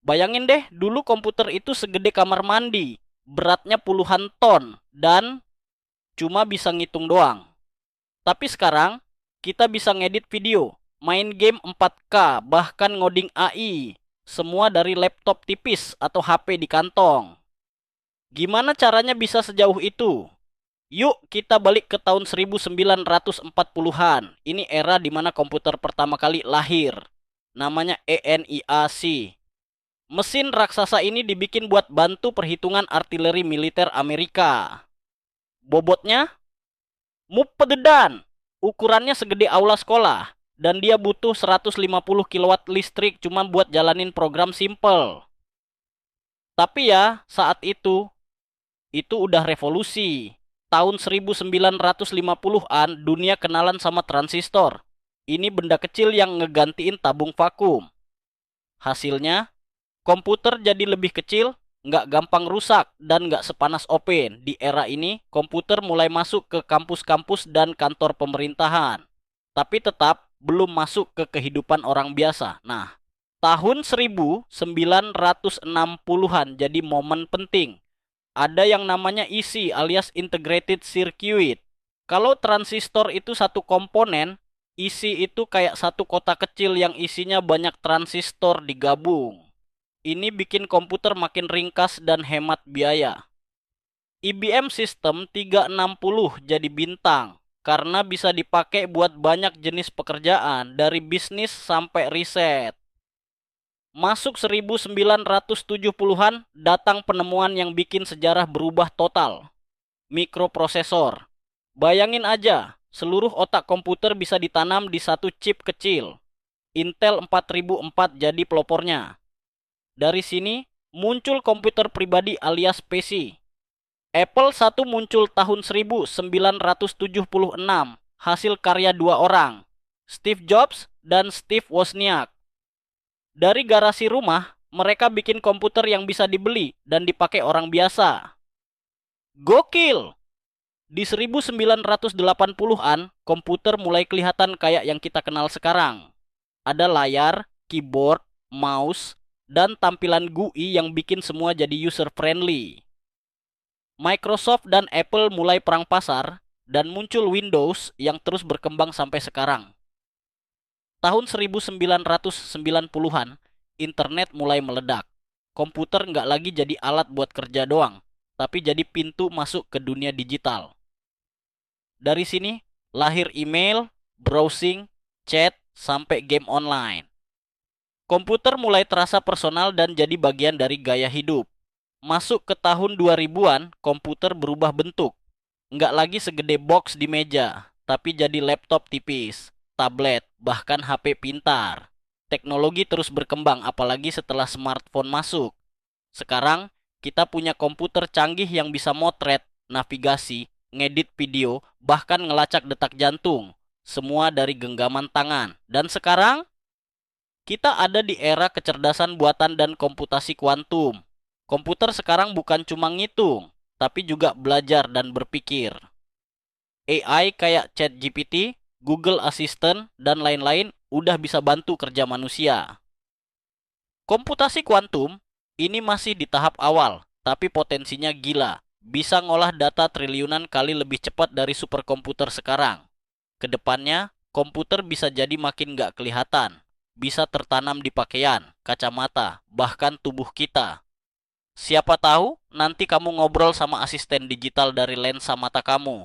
Bayangin deh, dulu komputer itu segede kamar mandi, beratnya puluhan ton, dan cuma bisa ngitung doang. Tapi sekarang, kita bisa ngedit video, main game 4K, bahkan ngoding AI. Semua dari laptop tipis atau HP di kantong. Gimana caranya bisa sejauh itu? Yuk kita balik ke tahun 1940-an. Ini era di mana komputer pertama kali lahir. Namanya ENIAC. Mesin raksasa ini dibikin buat bantu perhitungan artileri militer Amerika. Bobotnya mupededan. Ukurannya segede aula sekolah. Dan dia butuh 150 kilowatt listrik cuma buat jalanin program simple. Tapi ya, saat itu udah revolusi. Tahun 1950-an dunia kenalan sama transistor. Ini benda kecil yang ngegantiin tabung vakum. Hasilnya, komputer jadi lebih kecil, nggak gampang rusak, dan nggak sepanas open. Di era ini, komputer mulai masuk ke kampus-kampus dan kantor pemerintahan. Tapi tetap belum masuk ke kehidupan orang biasa. Nah, tahun 1960-an jadi momen penting. Ada yang namanya IC alias Integrated Circuit. Kalau transistor itu satu komponen, IC itu kayak satu kotak kecil yang isinya banyak transistor digabung. Ini bikin komputer makin ringkas dan hemat biaya. IBM System 360 jadi bintang karena bisa dipakai buat banyak jenis pekerjaan dari bisnis sampai riset. Masuk 1970-an, datang penemuan yang bikin sejarah berubah total. Mikroprosesor. Bayangin aja, seluruh otak komputer bisa ditanam di satu chip kecil. Intel 4004 jadi pelopornya. Dari sini, muncul komputer pribadi alias PC. Apple 1 muncul tahun 1976, hasil karya dua orang, Steve Jobs dan Steve Wozniak. Dari garasi rumah, mereka bikin komputer yang bisa dibeli dan dipakai orang biasa. Gokil! Di 1980-an, komputer mulai kelihatan kayak yang kita kenal sekarang. Ada layar, keyboard, mouse, dan tampilan GUI yang bikin semua jadi user-friendly. Microsoft dan Apple mulai perang pasar, dan muncul Windows yang terus berkembang sampai sekarang. Tahun 1990-an, internet mulai meledak. Komputer nggak lagi jadi alat buat kerja doang, tapi jadi pintu masuk ke dunia digital. Dari sini, lahir email, browsing, chat, sampai game online. Komputer mulai terasa personal dan jadi bagian dari gaya hidup. Masuk ke tahun 2000-an, komputer berubah bentuk. Nggak lagi segede box di meja, tapi jadi laptop tipis, tablet, bahkan HP pintar. Teknologi terus berkembang apalagi setelah smartphone masuk. Sekarang, kita punya komputer canggih yang bisa motret, navigasi, ngedit video, bahkan ngelacak detak jantung. Semua dari genggaman tangan. Dan sekarang, kita ada di era kecerdasan buatan dan komputasi kuantum. Komputer sekarang bukan cuma ngitung, tapi juga belajar dan berpikir. AI kayak ChatGPT, Google Assistant, dan lain-lain udah bisa bantu kerja manusia. Komputasi kuantum ini masih di tahap awal, tapi potensinya gila. Bisa ngolah data triliunan kali lebih cepat dari superkomputer sekarang. Kedepannya, komputer bisa jadi makin nggak kelihatan. Bisa tertanam di pakaian, kacamata, bahkan tubuh kita. Siapa tahu nanti kamu ngobrol sama asisten digital dari lensa mata kamu.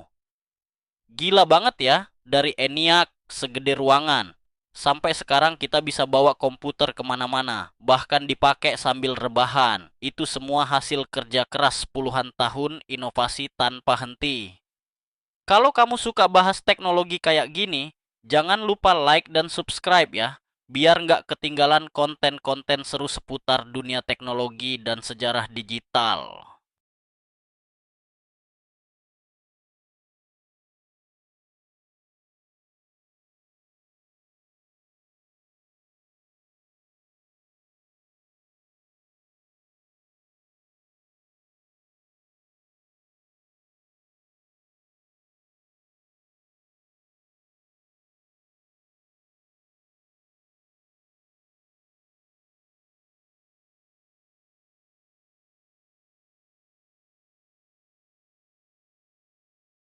Gila banget ya, dari ENIAC segede ruangan. Sampai sekarang kita bisa bawa komputer kemana-mana, bahkan dipakai sambil rebahan. Itu semua hasil kerja keras puluhan tahun inovasi tanpa henti. Kalau kamu suka bahas teknologi kayak gini, jangan lupa like dan subscribe ya, biar nggak ketinggalan konten-konten seru seputar dunia teknologi dan sejarah digital.